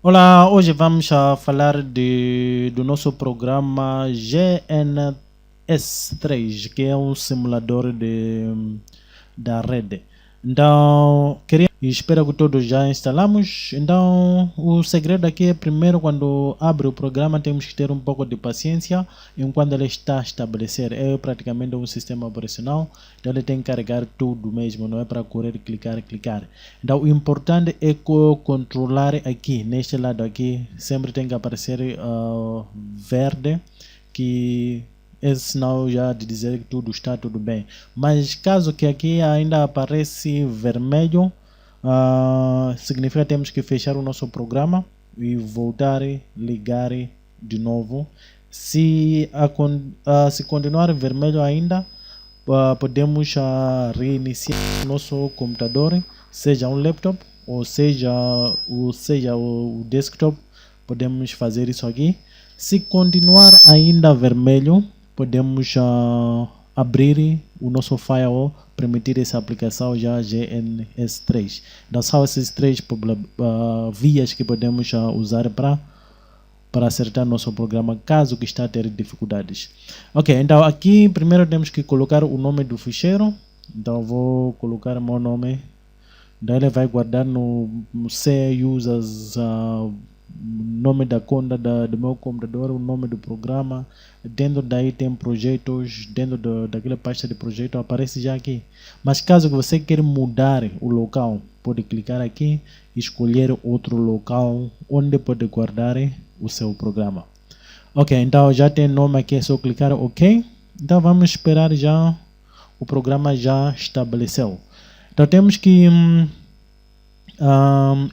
Olá, hoje vamos a falar do nosso programa GNS3, que é um simulador da rede. Então, e espero que todos já instalamos. Então, o segredo aqui é primeiro, quando abre o programa, temos que ter um pouco de paciência enquanto ele está a estabelecer. É praticamente um sistema operacional, então ele tem que carregar tudo mesmo, não é para correr, clicar. Então, o importante é controlar aqui, neste lado aqui, sempre tem que aparecer verde, que é sinal já de dizer que tudo está tudo bem. Mas caso que aqui ainda aparece vermelho, significa que temos que fechar o nosso programa e voltar, ligar de novo. Se continuar vermelho ainda, podemos reiniciar o nosso computador, seja um laptop ou seja o desktop. Podemos fazer isso aqui. Se continuar ainda vermelho, podemos abrir o nosso firewall, permitir essa aplicação já GNS3. Então são esses três vias que podemos usar para acertar nosso programa, caso que está a ter dificuldades. Ok, então aqui primeiro temos que colocar o nome do ficheiro. Então vou colocar meu nome. Daí ele vai guardar no C users, nome da conta do meu computador, o nome do programa. Dentro daí tem projetos, dentro daquela pasta de projeto aparece já aqui. Mas caso você queira mudar o local, pode clicar aqui e escolher outro local onde pode guardar o seu programa. Ok, então já tem nome aqui, é só clicar OK. Então vamos esperar, já o programa já estabeleceu. Então temos que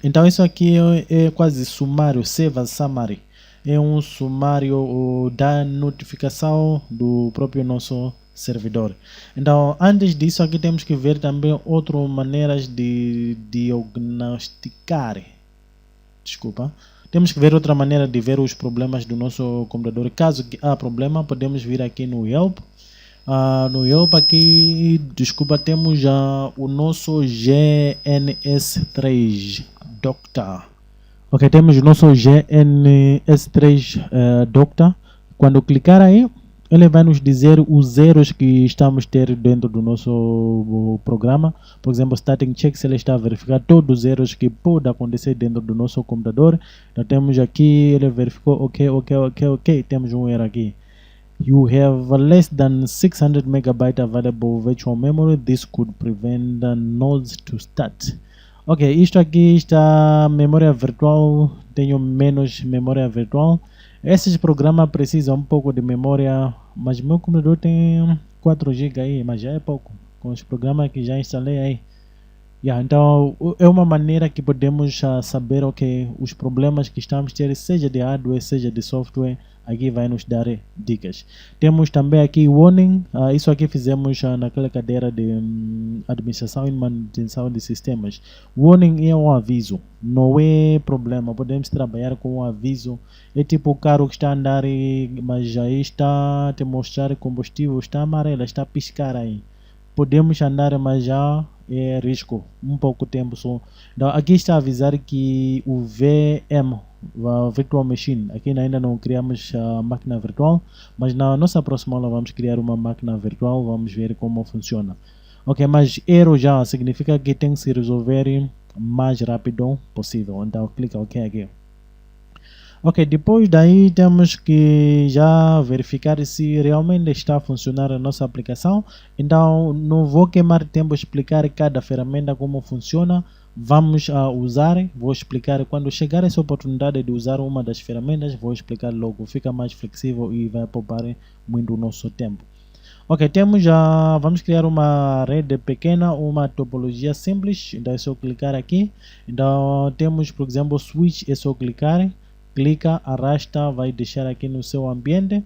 então isso aqui é quase sumário, save as summary. É um sumário da notificação do próprio nosso servidor. Então, antes disso aqui temos que ver também outras maneiras de diagnosticar. Desculpa. Temos que ver outra maneira de ver os problemas do nosso computador. Caso há problema, podemos vir aqui no Help. No Help aqui, desculpa, temos já o nosso GNS3 Doctor. Ok, temos o nosso GNS3 Doctor. Quando clicar aí, ele vai nos dizer os erros que estamos ter dentro do nosso programa. Por exemplo, starting check, se ele está a verificar todos os erros que podem acontecer dentro do nosso computador. Então temos aqui, ele verificou, ok, temos um erro aqui. You have less than 600 megabyte available virtual memory. This could prevent the nodes to start. Ok, isto aqui está memória virtual. Tenho menos memória virtual. Esses programas precisam um pouco de memória, mas meu computador tem 4 GB aí, mas já é pouco. Com os programas que já instalei aí. Então é uma maneira que podemos saber os problemas que estamos tendo, seja de hardware, seja de software. Aqui vai nos dar dicas. Temos também aqui warning. Isso aqui fizemos naquela cadeira de administração e manutenção de sistemas. Warning é um aviso, não é problema. Podemos trabalhar com um aviso. É tipo o carro que está a andar, mas já está a te mostrar combustível, está amarelo, está a piscar aí. Podemos andar, mas já é risco, um pouco tempo só. Então, aqui está a avisar que o VM, a Virtual Machine, aqui ainda não criamos a máquina virtual, mas na nossa próxima aula vamos criar uma máquina virtual, vamos ver como funciona. Ok, mas erro já significa que tem que se resolver mais rápido possível. Então clica OK aqui. Ok, depois daí temos que já verificar se realmente está a funcionar a nossa aplicação. Então não vou queimar tempo explicar cada ferramenta como funciona. Vamos usar, vou explicar quando chegar essa oportunidade de usar uma das ferramentas, vou explicar logo, fica mais flexível e vai poupar muito o nosso tempo. Ok, temos já, vamos criar uma rede pequena, uma topologia simples, então é só clicar aqui. Então temos, por exemplo, switch, é só clicar. Clica, arrasta, vai deixar aqui no seu ambiente.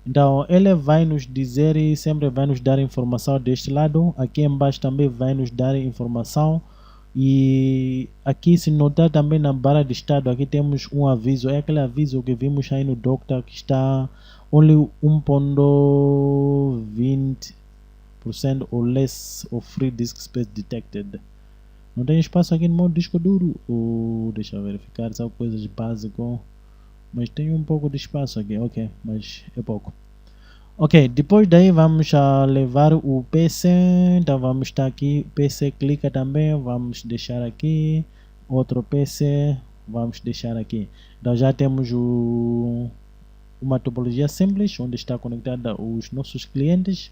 Então ele vai nos dizer e sempre vai nos dar informação deste lado. Aqui embaixo também vai nos dar informação. E aqui, se notar também na barra de estado, aqui temos um aviso. É aquele aviso que vimos aí no Doctor, que está only 1.20% or less of free disk space detected. Não tem espaço aqui no meu disco duro. Deixa eu verificar, são coisas básicas. Mas tem um pouco de espaço aqui, ok, mas é pouco. Ok, depois daí vamos a levar o PC, então vamos estar aqui, PC clica também, vamos deixar aqui, outro PC, vamos deixar aqui. Então já temos uma topologia simples, onde está conectada os nossos clientes,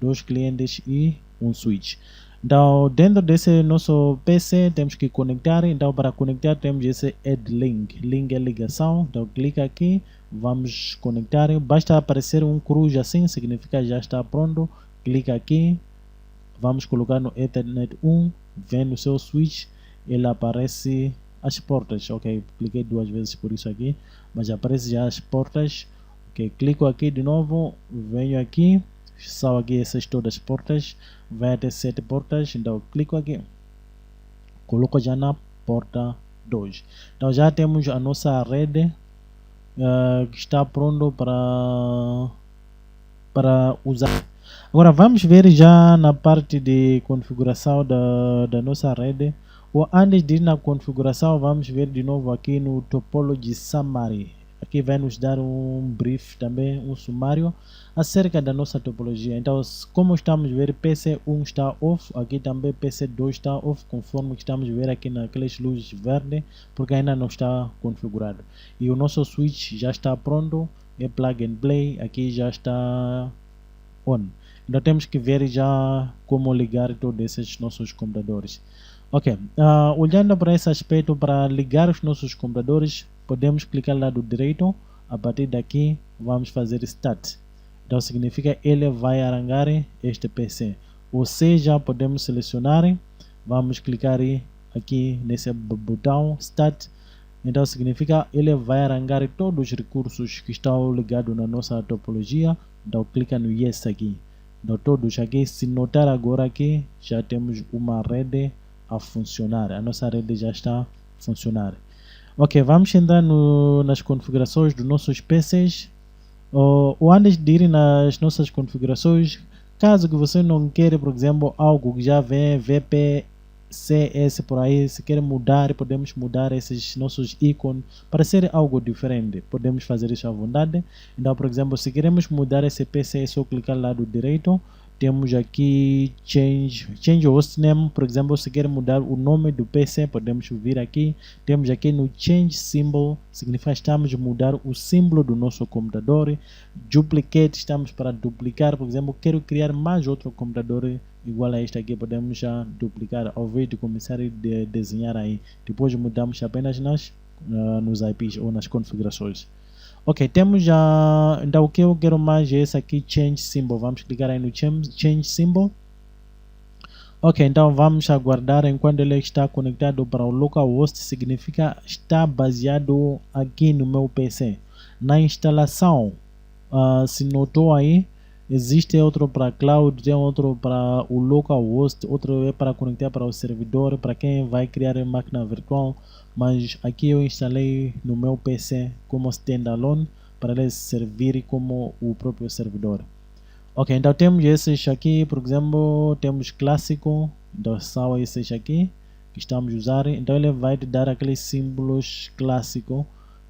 dois clientes e um switch. Então, dentro desse nosso PC, temos que conectar. Então, para conectar, temos esse add link. Link é ligação. Então, clica aqui, vamos conectar. Basta aparecer um cruz assim, significa já está pronto. Clica aqui, vamos colocar no Ethernet 1, vem no seu switch, ele aparece as portas. Ok, cliquei duas vezes por isso aqui, mas aparece já as portas. Ok, clico aqui de novo, venho aqui, são aqui essas todas as portas, vai até 7 portas, então clico aqui, coloco já na porta 2. Então já temos a nossa rede que está pronto para usar. Agora vamos ver já na parte de configuração da nossa rede. Ou antes de ir na configuração, vamos ver de novo aqui no Topology Summary. Aqui vai nos dar um brief também, um sumário acerca da nossa topologia. Então, como estamos a ver, PC1 está off, aqui também PC2 está off, conforme estamos a ver aqui naquelas luzes verdes, porque ainda não está configurado. E o nosso switch já está pronto, é plug and play, aqui já está on. Então temos que ver já como ligar todos esses nossos computadores. Ok, olhando para esse aspecto, para ligar os nossos computadores, podemos clicar lá do direito. A partir daqui, vamos fazer Start. Então significa ele vai arrancar este PC. Ou seja, podemos selecionar, vamos clicar aqui nesse botão Start. Então significa ele vai arrancar todos os recursos que estão ligados na nossa topologia. Então clica no Yes aqui. Então todos aqui, se notar agora aqui, já temos uma rede a funcionar. A nossa rede já está a funcionar. Ok, vamos entrar nas configurações dos nossos PCs. Ou antes de ir nas nossas configurações, caso que você não queira, por exemplo, algo que já vem VPCS por aí, se quer mudar, podemos mudar esses nossos ícones para ser algo diferente. Podemos fazer isso à vontade. Então, por exemplo, se queremos mudar esse PC, é só clicar lá do direito. Temos aqui change hostname, por exemplo, se quer mudar o nome do PC, podemos vir aqui. Temos aqui no change symbol, significa que estamos a mudar o símbolo do nosso computador. Duplicate, estamos para duplicar, por exemplo, quero criar mais outro computador igual a este aqui, podemos já duplicar, ao invés de começar a desenhar aí. Depois mudamos apenas nos IPs ou nas configurações. Ok, temos já, então o que eu quero mais é esse aqui, Change Symbol. Vamos clicar aí no Change Symbol. Ok, então vamos aguardar enquanto ele está conectado para o localhost, significa está baseado aqui no meu PC. Na instalação, se notou aí, existe outro para cloud, tem outro para o localhost, outro é para conectar para o servidor, para quem vai criar a máquina virtual. Mas aqui eu instalei no meu PC como standalone para ele servir como o próprio servidor. Ok, então temos esses aqui, por exemplo, temos clássico, então são esses aqui que estamos a usar. Então ele vai te dar aqueles símbolos clássicos,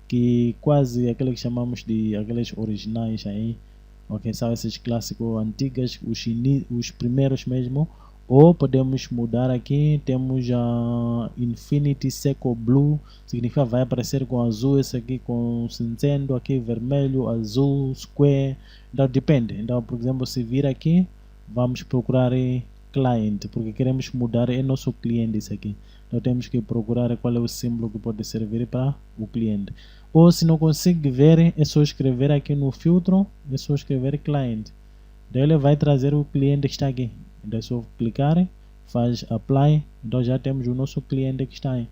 que quase aqueles que chamamos de aqueles originais aí. Ok, são esses clássicos antigos, os primeiros mesmo. Ou podemos mudar aqui, temos a Infinity Seco Blue, significa vai aparecer com azul, esse aqui com cinzento, aqui vermelho, azul, square, então depende. Então, por exemplo, se vir aqui, vamos procurar client, porque queremos mudar é nosso cliente isso aqui. Então temos que procurar qual é o símbolo que pode servir para o cliente. Ou se não consegue ver, é só escrever aqui no filtro, é só escrever client. Daí ele vai trazer o cliente que está aqui. Então é só clicar, faz apply, então já temos o nosso cliente que está aí.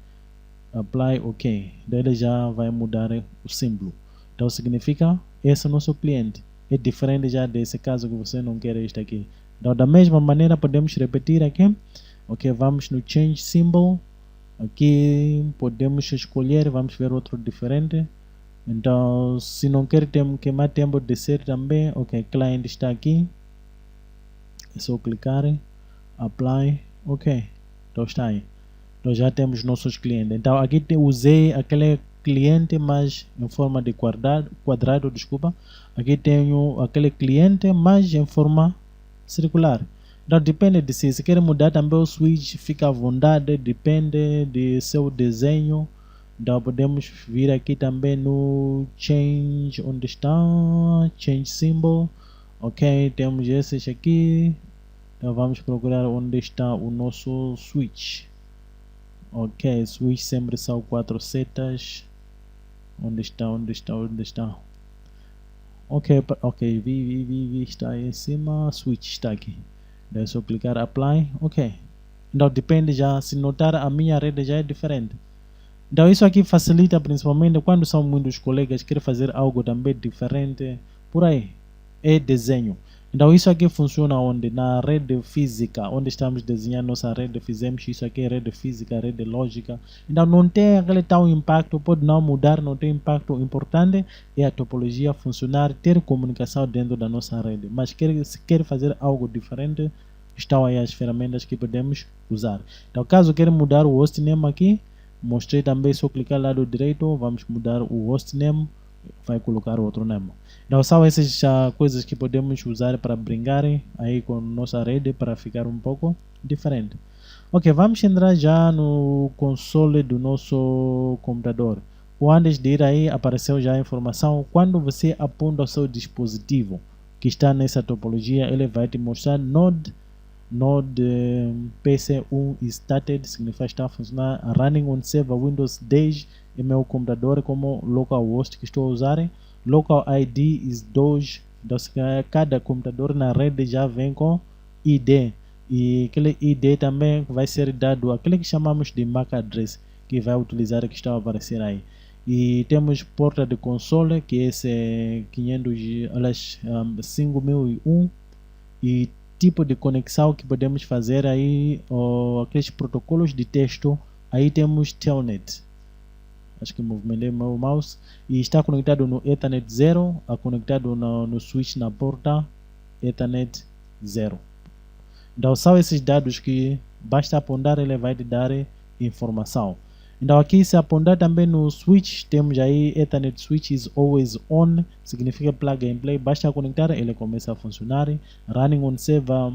Apply, ok. Daí ele já vai mudar o símbolo. Então significa, esse é o nosso cliente. É diferente já desse caso que você não quer este aqui. Então da mesma maneira podemos repetir aqui. Ok, vamos no change symbol. Aqui podemos escolher, vamos ver outro diferente. Então se não quer queimar tempo de descer também, ok, client está aqui. É só clicar, apply, ok, então está aí. Então já temos nossos clientes. Então aqui usei aquele cliente mas em forma de quadrado, desculpa. Aqui tenho aquele cliente mas em forma circular. Então depende de se quer mudar também o switch, fica à vontade, depende de seu desenho. Então podemos vir aqui também no change, onde está change symbol. Ok, temos esses aqui. Então vamos procurar onde está o nosso switch. Ok, switch sempre são 4 setas. Onde está? Ok, vi, está aí em cima, switch está aqui. Daí só clicar apply, ok. Então depende já, se notar a minha rede já é diferente. Então isso aqui facilita principalmente quando são muitos colegas que querem fazer algo também diferente, por aí, é desenho. Então isso aqui funciona onde? Na rede física, onde estamos desenhando nossa rede, fizemos isso aqui, rede física, rede lógica. Então não tem aquele tal impacto, pode não mudar, não tem impacto. O importante é a topologia funcionar, ter comunicação dentro da nossa rede. Mas se quer fazer algo diferente, estão aí as ferramentas que podemos usar. Então caso queira mudar o hostname aqui, mostrei também, só clicar lá do direito, vamos mudar o hostname, vai colocar outro nome. Então são essas coisas que podemos usar para brincar aí com nossa rede para ficar um pouco diferente. Ok, vamos entrar já no console do nosso computador. Antes de ir aí, apareceu já a informação. Quando você aponta o seu dispositivo que está nessa topologia, ele vai te mostrar Node PC1 is started, significa está a funcionar, running on server Windows 10 em meu computador como localhost que estou a usar. Local ID is Doge, então cada computador na rede já vem com ID. E aquele ID também vai ser dado aquele que chamamos de MAC address, que vai utilizar que está a aparecer aí. E temos porta de console, que é esse 5001, e tipo de conexão que podemos fazer aí, aqueles protocolos de texto. Aí temos Telnet. Acho que movimentei meu mouse. E está conectado no Ethernet 0, conectado no switch na porta Ethernet 0. Então são esses dados que basta apontar, ele vai te dar informação. Então aqui se apontar também no switch, temos aí Ethernet switch is always on, significa plug and play, basta conectar, ele começa a funcionar. Running on server,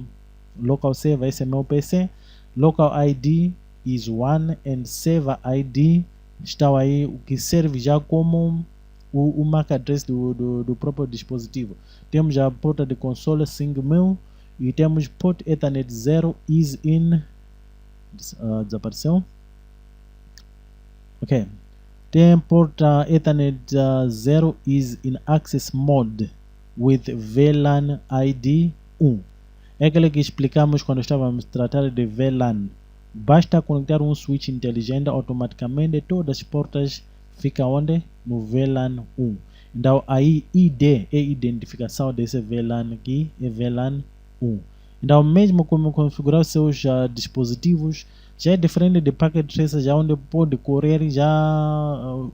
local server, esse é meu PC. Local ID is 1 and server ID está aí, o que serve já como o MAC address do próprio dispositivo. Temos a porta de console 5000 e temos port Ethernet 0 is in, desapareceu. Ok, tem porta Ethernet 0 is in access mode with VLAN ID 1. É aquele que explicamos quando estávamos a tratar de VLAN. Basta conectar um switch inteligente, automaticamente todas as portas ficam onde? No VLAN 1. Então aí ID é identificação desse VLAN aqui, é VLAN 1. Então mesmo como configurar os seus dispositivos, já é diferente de packet tracer, já onde pode correr, já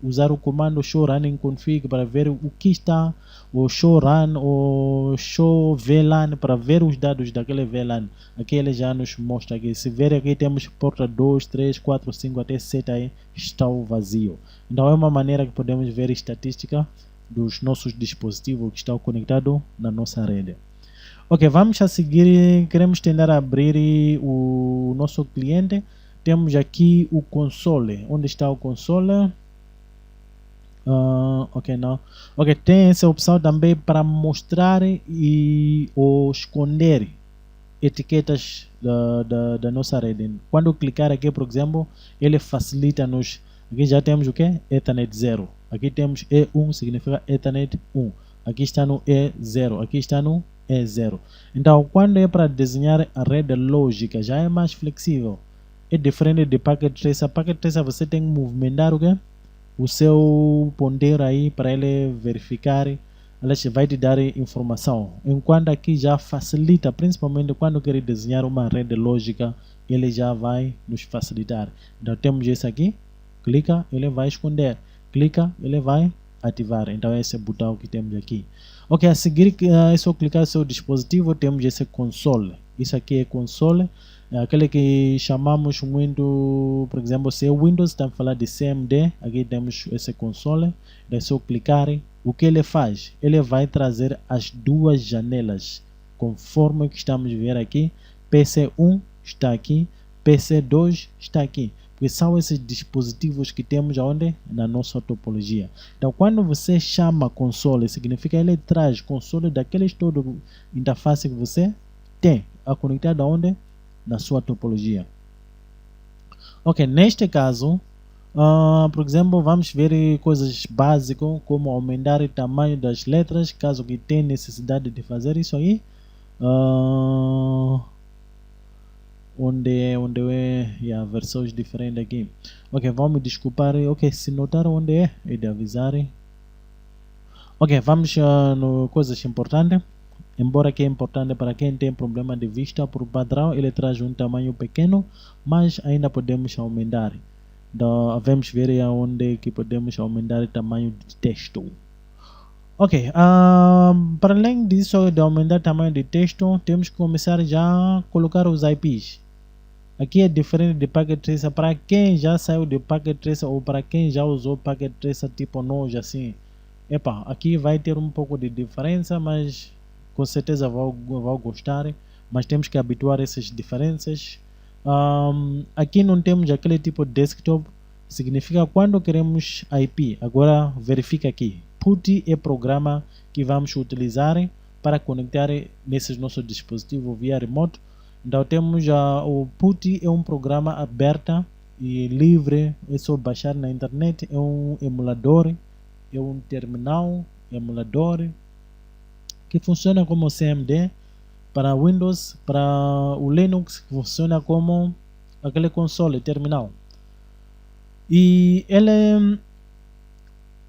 usar o comando show running config para ver o que está, o show run, o show VLAN para ver os dados daquele VLAN. Aqui ele já nos mostra aqui. Se ver aqui temos porta 2, 3, 4, 5 até 7 aí está o vazio. Então é uma maneira que podemos ver a estatística dos nossos dispositivos que estão conectados na nossa rede. Ok, vamos a seguir, queremos tentar abrir o nosso cliente. Temos aqui o console. Onde está o console? Ok, não. Ok, tem essa opção também para mostrar ou esconder etiquetas da nossa rede. Quando clicar aqui, por exemplo, ele facilita-nos. Aqui já temos o que? Ethernet 0. Aqui temos E1, significa Ethernet 1. Aqui está no E0. Aqui está no E0. Então, quando é para desenhar a rede lógica, já é mais flexível. É diferente de packet tracer. Packet tracer você tem que movimentar o quê? O seu ponteiro aí para ele verificar. Ela vai te dar informação. Enquanto aqui já facilita, principalmente quando quer desenhar uma rede lógica, ele já vai nos facilitar. Então temos esse aqui. Clica, ele vai esconder. Clica, ele vai ativar. Então esse é o botão que temos aqui. Ok, a seguir é só clicar no seu dispositivo, temos esse console. Isso aqui é console. É aquele que chamamos muito, por exemplo, se é Windows, estamos a falar de CMD, aqui temos esse console, é só clicar, o que ele faz? Ele vai trazer as duas janelas, conforme que estamos a ver aqui, PC1 está aqui, PC2 está aqui, porque são esses dispositivos que temos onde? Na nossa topologia. Então, quando você chama console, significa ele traz console daqueles todo interface que você tem, a conectar da onde? Na sua topologia. Ok, neste caso, por exemplo, vamos ver coisas básicas como aumentar o tamanho das letras, caso que tenha necessidade de fazer isso aí. Onde é a versões diferentes aqui. Ok, vamos desculpar. Ok, se notaram onde é de avisar. Ok, vamos no coisas importantes. Embora que é importante para quem tem problema de vista, por padrão ele traz um tamanho pequeno, mas ainda podemos aumentar. Então, vamos ver onde que podemos aumentar o tamanho de texto. Ok, para além disso de aumentar o tamanho de texto, temos que começar já a colocar os IPs. Aqui é diferente de Packet Tracer. Para quem já saiu de Packet Tracer ou para quem já usou Packet Tracer tipo nós assim, epa, aqui vai ter um pouco de diferença, mas com certeza vão gostar, mas temos que habituar essas diferenças. Aqui não temos aquele tipo de desktop, significa quando queremos IP. Agora verifica aqui, PuTTY é programa que vamos utilizar para conectar nesses nossos dispositivos via remoto. Então temos o PuTTY é um programa aberto e livre, é só baixar na internet, é um emulador, é um terminal emulador que funciona como CMD para Windows, para o Linux que funciona como aquele console terminal. E ele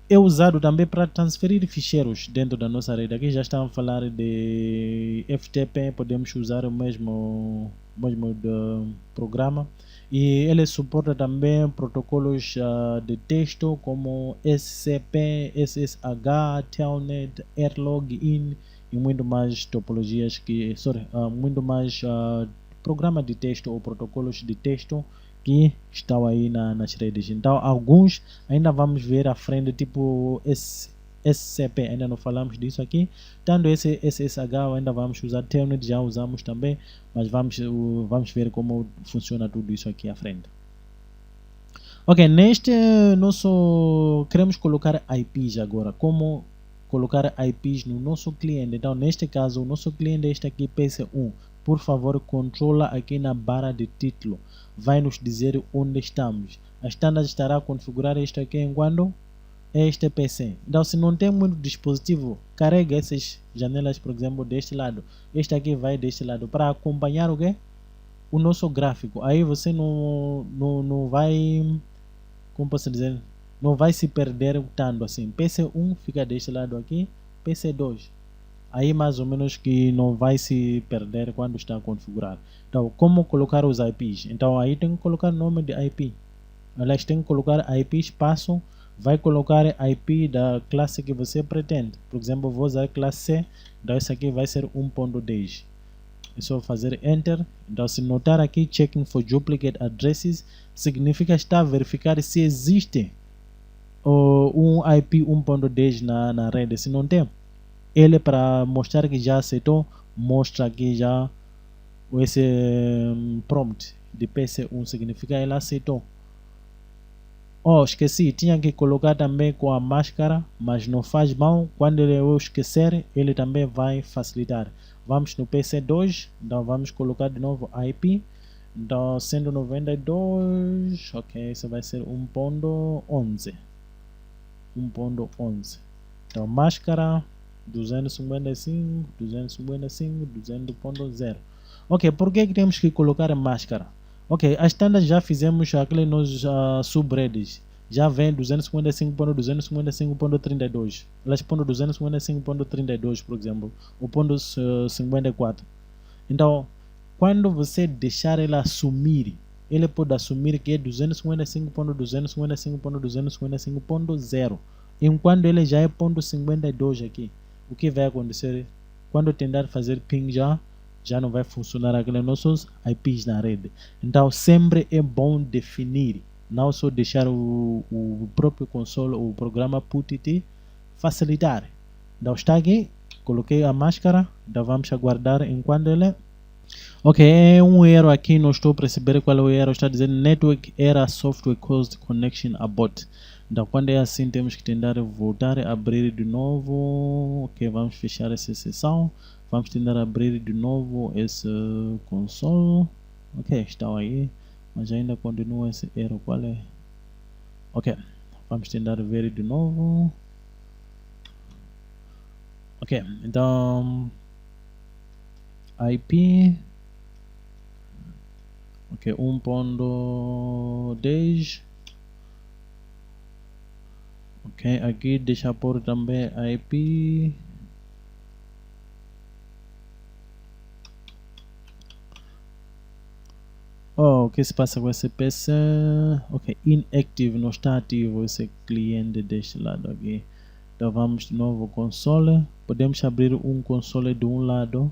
é usado também para transferir ficheiros dentro da nossa rede. Aqui já estamos a falar de FTP, podemos usar o mesmo programa. E ele suporta também protocolos de texto como SCP, SSH, Telnet, Airlogin e muito mais topologias muito mais programas de texto ou protocolos de texto que estão aí nas redes. Então, alguns ainda vamos ver à frente, tipo SCP, ainda não falamos disso aqui. Tanto esse SSH ainda vamos usar, Telnet já usamos também, mas vamos ver como funciona tudo isso aqui à frente. Ok, neste queremos colocar IPs agora, como colocar IPs no nosso cliente. Então, neste caso, o nosso cliente é este aqui, PC1. Por favor, controla aqui na barra de título. Vai nos dizer onde estamos. A standard estará a configurar isto aqui enquanto este PC. Então, se não tem muito dispositivo, carrega essas janelas, por exemplo, deste lado. Este aqui vai deste lado para acompanhar o quê? O nosso gráfico. Aí você não vai, como posso dizer, não vai se perder tanto assim. PC1 fica deste lado aqui, PC2. Aí mais ou menos que não vai se perder quando está configurado. Então, como colocar os IPs? Então, aí tem que colocar nome de IP. Aliás, tem que colocar IP espaço. Vai colocar IP da classe que você pretende. Por exemplo, vou usar classe C. Então, esse aqui vai ser 1.10. É só fazer Enter. Então, se notar aqui, checking for duplicate addresses, significa estar a verificar se existe um IP 1.10 na rede. Se não tem, ele para mostrar que já aceitou, mostra aqui já esse prompt de PC1, significa ele aceitou. Oh, esqueci, tinha que colocar também com a máscara, mas não faz mal, quando eu esquecer, ele também vai facilitar. Vamos no PC2, então vamos colocar de novo IP, então 192, ok, isso vai ser 1.11, 1.11, então máscara 255, 200.0. Ok, por que temos que colocar a máscara? Ok, as standards já fizemos aquele nos subredes. Já vem 255.255.32. Elas põem 255.32, por exemplo, ou ponto 54. Então, quando você deixar ela assumir, ele pode assumir que é 255.255.255.0. Enquanto ele já é ponto 52 aqui. O que vai acontecer? Quando tentar fazer ping já, já não vai funcionar aqueles nossos IPs na rede. Então sempre é bom definir, não só deixar o próprio console, o programa PuTTY facilitar. Então está aqui, coloquei a máscara, então vamos aguardar enquanto ele... Ok, é um erro aqui, não estou a perceber qual é o erro, está dizendo Network Error Software Caused Connection Abort. Então quando é assim temos que tentar voltar a abrir de novo. Ok, vamos fechar essa sessão. Vamos tentar abrir de novo esse console. Ok, está aí, mas ainda continua esse erro, qual é? Ok, vamos tentar ver de novo. Ok, então IP, ok, 1.10. Ok, aqui deixa por também IP. Oh, o que se passa com esse PC? Ok, inactive, não está ativo esse cliente deste lado aqui. Então vamos de novo console. Podemos abrir um console de um lado.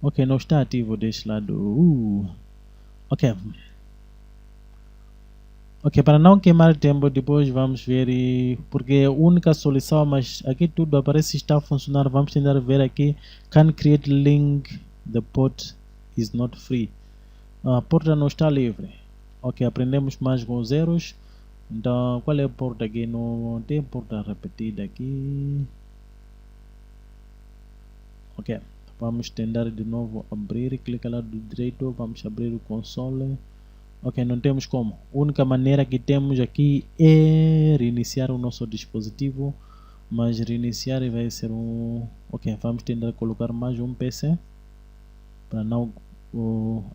Ok, não está ativo deste lado. Ok. Ok, para não queimar tempo, depois vamos ver, porque a única solução, mas aqui tudo aparece está a funcionar. Vamos tentar ver aqui. Can create link, the port is not free. A porta não está livre. Ok, aprendemos mais com zeros. Então, qual é a porta aqui? Não tem porta repetida aqui. Ok, vamos tentar de novo abrir. Clica lá do direito, vamos abrir o console. Ok, não temos como. A única maneira que temos aqui é reiniciar o nosso dispositivo. Mas reiniciar vai ser um... Ok, vamos tentar colocar mais um PC. Para não...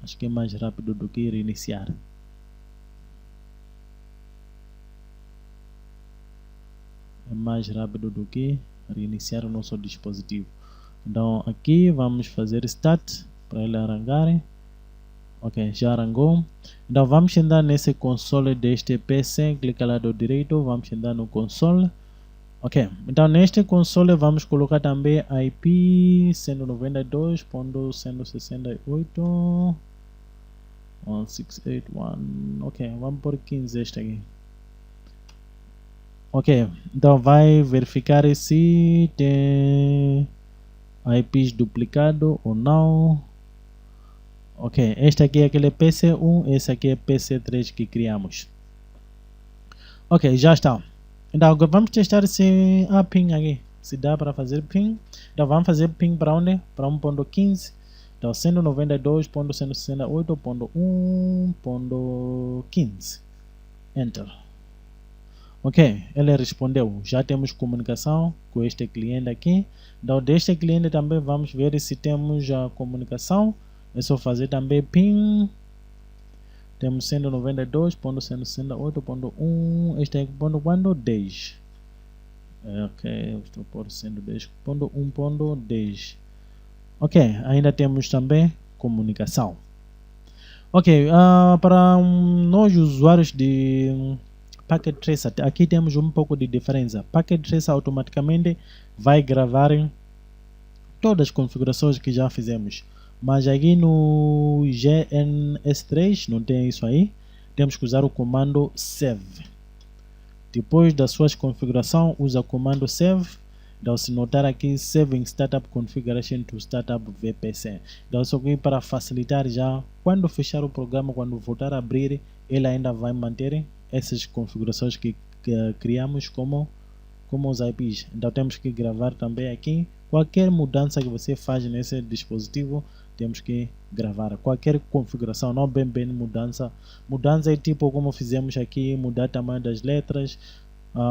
acho que é mais rápido do que reiniciar. É mais rápido do que reiniciar o nosso dispositivo. Então aqui vamos fazer start para ele arrancar. Ok, já arrancou. Então vamos entrar nesse console deste PC, clica lá do direito, vamos entrar no console. Ok, então neste console vamos colocar também IP 192.168.168.1. Ok, vamos por 15 este aqui. Ok, então vai verificar se tem IPs duplicado ou não. Ok, este aqui é aquele PC1, esse aqui é PC3 que criamos. Ok, já está. Então agora vamos testar se há ping aqui, se dá para fazer ping. Então vamos fazer ping para onde? Para 1.15. Então 192.168.1.15. Enter. Ok, ele respondeu. Já temos comunicação com este cliente aqui. Então deste cliente também vamos ver se temos a comunicação. É só fazer também ping. Temos 192.168.1. Este é ponto quando? 10. Ok, estou por 110.1.10. Ok, ainda temos também comunicação. Ok, para nós usuários de Packet Tracer, aqui temos um pouco de diferença. Packet Tracer automaticamente vai gravar todas as configurações que já fizemos. Mas aqui no GNS3 não tem isso aí. Temos que usar o comando save. Depois das suas configurações, usa o comando save. Então, se notar aqui, Saving Startup Configuration to Startup VPC. Então, isso aqui para facilitar já, quando fechar o programa, quando voltar a abrir, ele ainda vai manter essas configurações que criamos como os IPs. Então, temos que gravar também aqui. Qualquer mudança que você faz nesse dispositivo, temos que gravar. Qualquer configuração, não bem mudança. Mudança é tipo como fizemos aqui, mudar o tamanho das letras,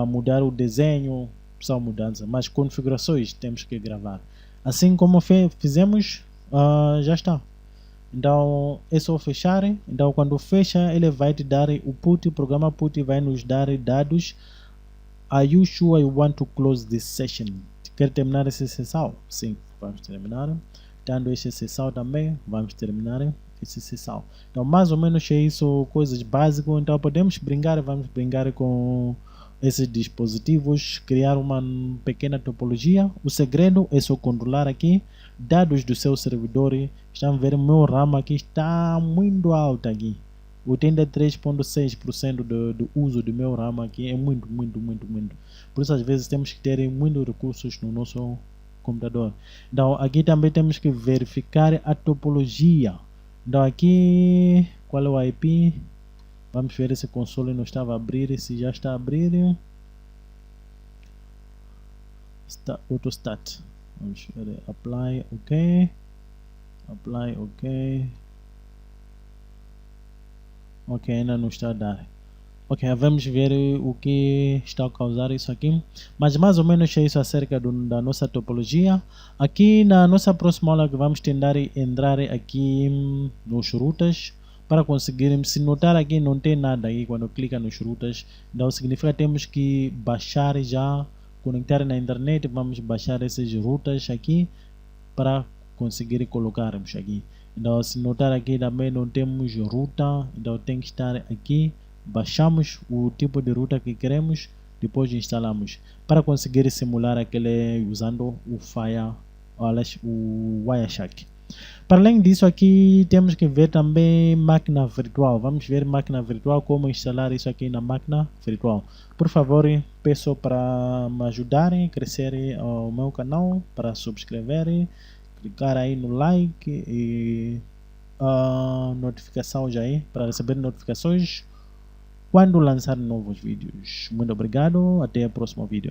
mudar o desenho, são mudanças. Mas configurações temos que gravar. Assim como fizemos, já está. Então é só fechar. Então quando fecha, ele vai te dar o PuTTY, o programa PuTTY vai nos dar dados. Are you sure you want to close this session? Quer terminar essa sessão? Sim, vamos terminar. Tendo esta sessão também, vamos terminar essa sessão. Então mais ou menos é isso, coisas básicas. Então podemos brincar, vamos brincar com esses dispositivos, criar uma pequena topologia. O segredo é só controlar aqui dados do seu servidor. Estão a ver, o meu RAM aqui está muito alto aqui. 83,6% do uso do meu RAM aqui é muito. Por isso às vezes temos que ter muitos recursos no nosso computador. Então aqui também temos que verificar a topologia. Então aqui, qual é o IP? Vamos ver se o console não estava a abrir, se já está a abrir. Autostat. Vamos ver, apply, ok. Apply, ok. Ok, ainda não está a dar. Ok, vamos ver o que está a causar isso aqui. Mas mais ou menos é isso acerca da nossa topologia. Aqui na nossa próxima aula vamos tentar entrar aqui nos routers para conseguirmos. Se notar aqui não tem nada aí quando clica nos routers, então significa que temos que baixar já, conectar na internet. Vamos baixar esses routers aqui para conseguir colocarmos aqui. Então se notar aqui também não temos router, então tem que estar aqui. Baixamos o tipo de router que queremos, depois instalamos para conseguir simular aquele usando o o Wireshark. Para além disso, aqui temos que ver também máquina virtual. Vamos ver máquina virtual, como instalar isso aqui na máquina virtual. Por favor, peço para me ajudarem a crescer o meu canal, para subscrever, clicar aí no like e a notificação já aí, para receber notificações quando lançar novos vídeos. Muito obrigado, até o próximo vídeo.